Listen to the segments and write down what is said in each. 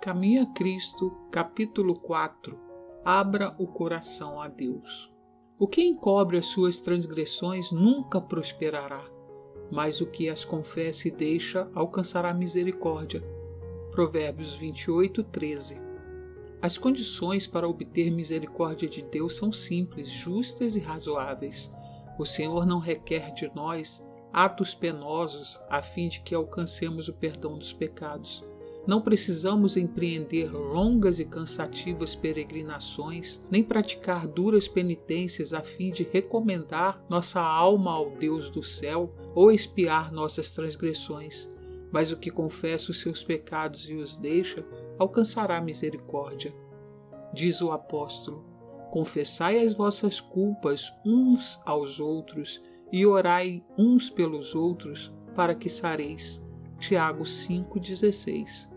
Caminho a Cristo, capítulo 4. Abra o coração a Deus. O que encobre as suas transgressões nunca prosperará, mas o que as confessa e deixa alcançará misericórdia. Provérbios 28:13. As condições para obter misericórdia de Deus são simples, justas e razoáveis. O Senhor não requer de nós atos penosos a fim de que alcancemos o perdão dos pecados. Não precisamos empreender longas e cansativas peregrinações, nem praticar duras penitências a fim de recomendar nossa alma ao Deus do céu ou expiar nossas transgressões. Mas o que confessa os seus pecados e os deixa, alcançará misericórdia. Diz o apóstolo: confessai as vossas culpas uns aos outros e orai uns pelos outros para que sareis. Tiago 5,16.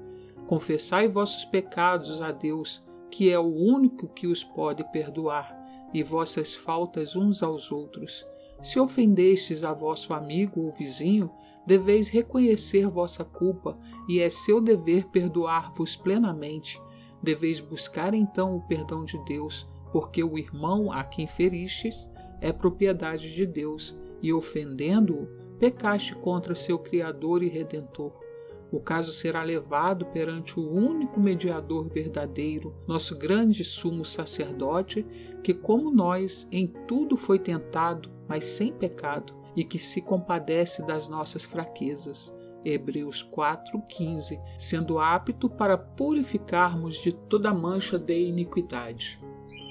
Confessai vossos pecados a Deus, que é o único que os pode perdoar, e vossas faltas uns aos outros. Se ofendestes a vosso amigo ou vizinho, deveis reconhecer vossa culpa, e é seu dever perdoar-vos plenamente. Deveis buscar então o perdão de Deus, porque o irmão a quem feristes é propriedade de Deus, e ofendendo-o, pecaste contra seu Criador e Redentor. O caso será levado perante o único mediador verdadeiro, nosso grande sumo sacerdote, que como nós em tudo foi tentado, mas sem pecado, e que se compadece das nossas fraquezas. Hebreus 4,15, sendo apto para purificarmos de toda mancha de iniquidade.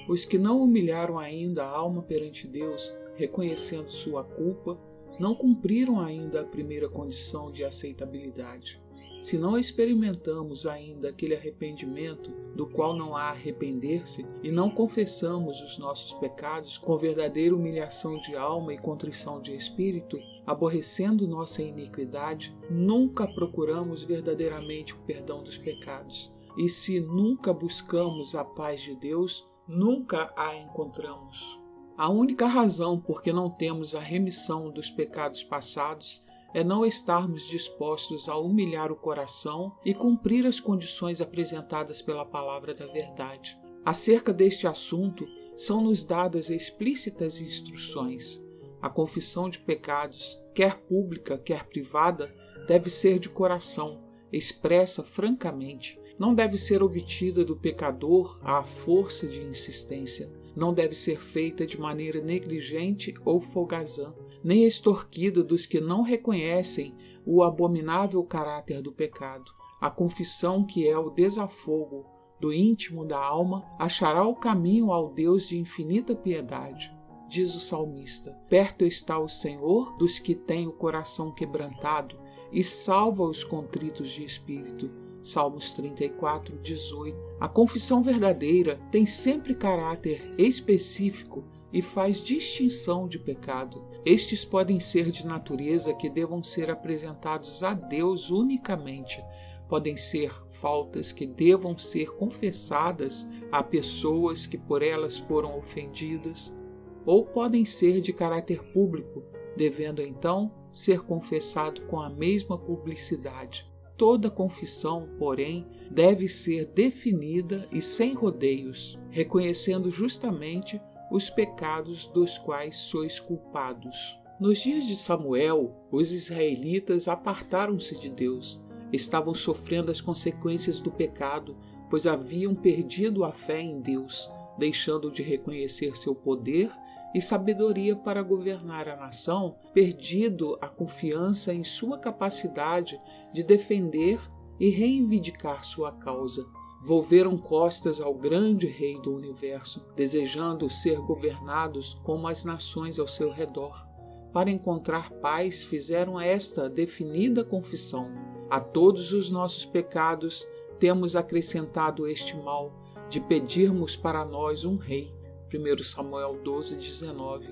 Os que não humilharam ainda a alma perante Deus, reconhecendo sua culpa, não cumpriram ainda a primeira condição de aceitabilidade. Se não experimentamos ainda aquele arrependimento do qual não há arrepender-se e não confessamos os nossos pecados com verdadeira humilhação de alma e contrição de espírito, aborrecendo nossa iniquidade, nunca procuramos verdadeiramente o perdão dos pecados. E se nunca buscamos a paz de Deus, nunca a encontramos. A única razão por que não temos a remissão dos pecados passados é não estarmos dispostos a humilhar o coração e cumprir as condições apresentadas pela palavra da verdade. Acerca deste assunto, são-nos dadas explícitas instruções. A confissão de pecados, quer pública, quer privada, deve ser de coração, expressa francamente. Não deve ser obtida do pecador à força de insistência. Não deve ser feita de maneira negligente ou folgazã, nem extorquida dos que não reconhecem o abominável caráter do pecado. A confissão, que é o desafogo do íntimo da alma, achará o caminho ao Deus de infinita piedade. Diz o salmista: perto está o Senhor dos que têm o coração quebrantado e salva os contritos de espírito. Salmos 34:18. A confissão verdadeira tem sempre caráter específico e faz distinção de pecado. Estes podem ser de natureza que devam ser apresentados a Deus unicamente. Podem ser faltas que devam ser confessadas a pessoas que por elas foram ofendidas, ou podem ser de caráter público, devendo então ser confessado com a mesma publicidade. Toda confissão, porém, deve ser definida e sem rodeios, reconhecendo justamente os pecados dos quais sois culpados. Nos dias de Samuel, os israelitas apartaram-se de Deus. Estavam sofrendo as consequências do pecado, pois haviam perdido a fé em Deus, deixando de reconhecer seu poder e sabedoria para governar a nação, perdido a confiança em sua capacidade de defender e reivindicar sua causa. Volveram costas ao grande Rei do Universo, desejando ser governados como as nações ao seu redor. Para encontrar paz, fizeram esta definida confissão: a todos os nossos pecados temos acrescentado este mal, de pedirmos para nós um rei. 1 Samuel 12:19.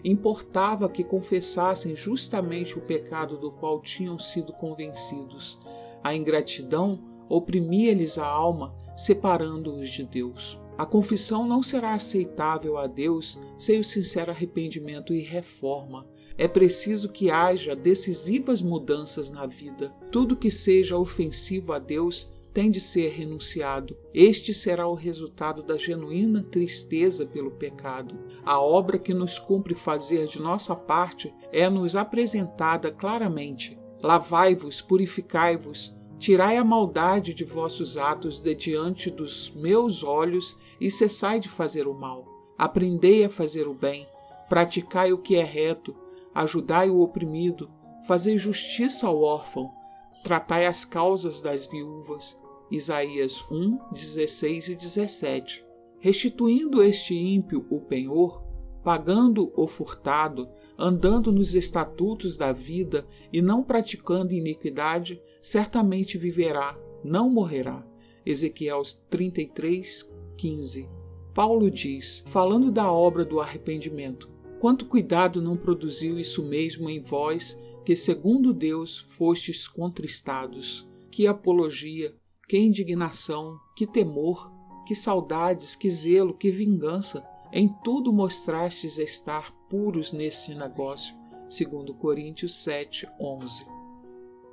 Importava que confessassem justamente o pecado do qual tinham sido convencidos. A ingratidão oprimia-lhes a alma, separando-os de Deus. A confissão não será aceitável a Deus sem o sincero arrependimento e reforma. É preciso que haja decisivas mudanças na vida. Tudo que seja ofensivo a Deus tem de ser renunciado. Este será o resultado da genuína tristeza pelo pecado. A obra que nos cumpre fazer de nossa parte é-nos apresentada claramente. Lavai-vos, purificai-vos, tirai a maldade de vossos atos de diante dos meus olhos e cessai de fazer o mal. Aprendei a fazer o bem, praticai o que é reto, ajudai o oprimido, fazei justiça ao órfão, tratai as causas das viúvas. Isaías 1, 16 e 17. Restituindo este ímpio o penhor, pagando o furtado, andando nos estatutos da vida e não praticando iniquidade, certamente viverá, não morrerá. Ezequiel 33, 15. Paulo diz, falando da obra do arrependimento: quanto cuidado não produziu isso mesmo em vós, que segundo Deus fostes contristados. Que apologia, que indignação, que temor, que saudades, que zelo, que vingança. Em tudo mostrastes estar puros neste negócio. 2 Coríntios 7, 11.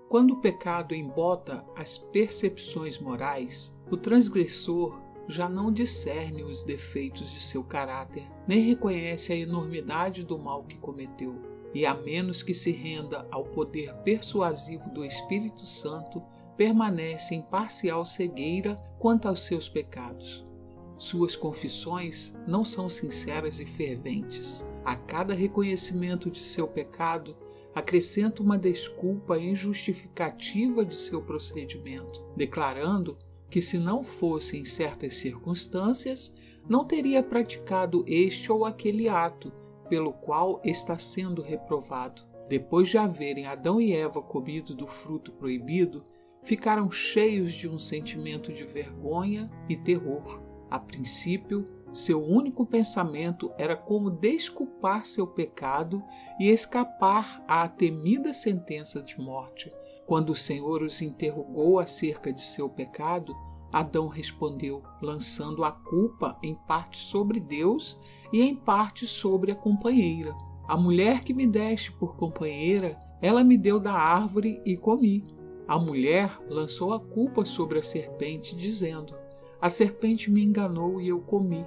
Quando o pecado embota as percepções morais, o transgressor já não discerne os defeitos de seu caráter, nem reconhece a enormidade do mal que cometeu, e a menos que se renda ao poder persuasivo do Espírito Santo, permanece em parcial cegueira quanto aos seus pecados. Suas confissões não são sinceras e ferventes. A cada reconhecimento de seu pecado, acrescenta uma desculpa injustificativa de seu procedimento, declarando que, se não fosse em certas circunstâncias, não teria praticado este ou aquele ato pelo qual está sendo reprovado. Depois de haverem Adão e Eva comido do fruto proibido, ficaram cheios de um sentimento de vergonha e terror. A princípio, seu único pensamento era como desculpar seu pecado e escapar à temida sentença de morte. Quando o Senhor os interrogou acerca de seu pecado, Adão respondeu, lançando a culpa em parte sobre Deus e em parte sobre a companheira. A mulher que me deste por companheira, ela me deu da árvore e comi. A mulher lançou a culpa sobre a serpente, dizendo: a serpente me enganou e eu comi.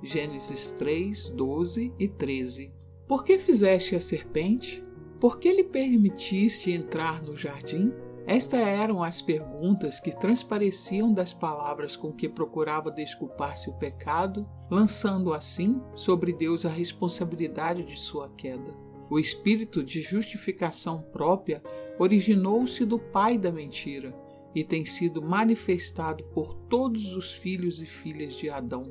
Gênesis 3, 12 e 13. Por que fizeste a serpente? Por que lhe permitiste entrar no jardim? Estas eram as perguntas que transpareciam das palavras com que procurava desculpar seu pecado, lançando assim sobre Deus a responsabilidade de sua queda. O espírito de justificação própria originou-se do pai da mentira e tem sido manifestado por todos os filhos e filhas de Adão.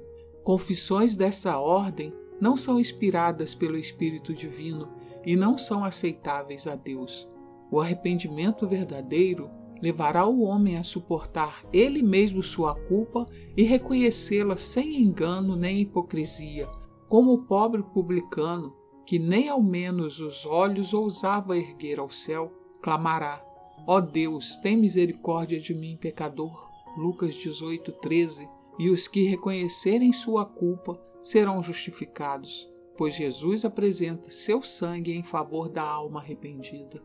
Confissões dessa ordem não são inspiradas pelo Espírito Divino e não são aceitáveis a Deus. O arrependimento verdadeiro levará o homem a suportar ele mesmo sua culpa e reconhecê-la sem engano nem hipocrisia, como o pobre publicano, que nem ao menos os olhos ousava erguer ao céu, clamará: ó Deus, tem misericórdia de mim, pecador. Lucas 18, 13. E os que reconhecerem sua culpa serão justificados, pois Jesus apresenta seu sangue em favor da alma arrependida.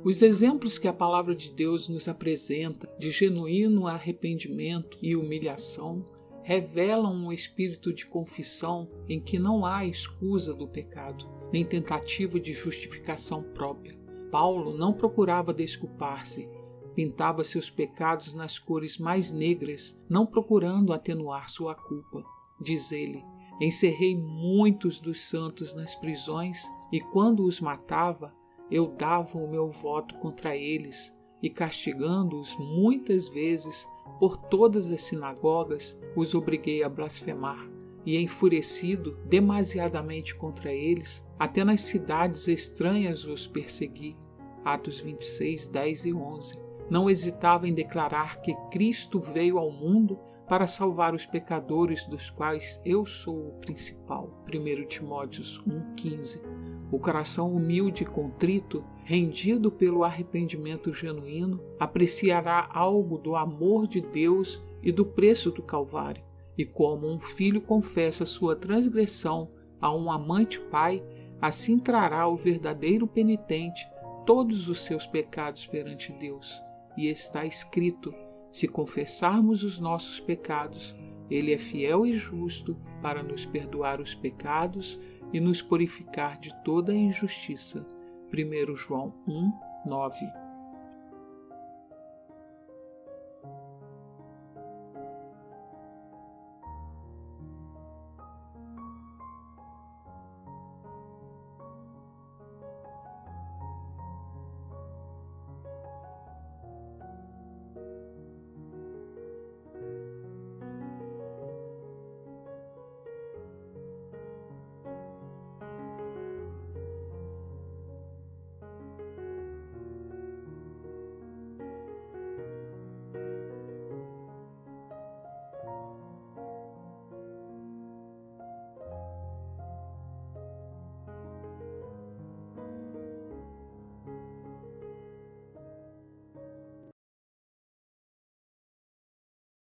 Os exemplos que a palavra de Deus nos apresenta de genuíno arrependimento e humilhação revelam um espírito de confissão em que não há escusa do pecado, nem tentativa de justificação própria. Paulo não procurava desculpar-se, pintava seus pecados nas cores mais negras, não procurando atenuar sua culpa. Diz ele: encerrei muitos dos santos nas prisões, e quando os matava, eu dava o meu voto contra eles, e castigando-os muitas vezes por todas as sinagogas, os obriguei a blasfemar, e enfurecido demasiadamente contra eles, até nas cidades estranhas os persegui. Atos 26, 10 e 11. Não hesitava em declarar que Cristo veio ao mundo para salvar os pecadores, dos quais eu sou o principal. 1 Timóteos 1,15. O coração humilde e contrito, rendido pelo arrependimento genuíno, apreciará algo do amor de Deus e do preço do Calvário. E como um filho confessa sua transgressão a um amante pai, assim trará o verdadeiro penitente todos os seus pecados perante Deus. E está escrito: Se confessarmos os nossos pecados, Ele é fiel e justo para nos perdoar os pecados e nos purificar de toda a injustiça. 1 João 1:9.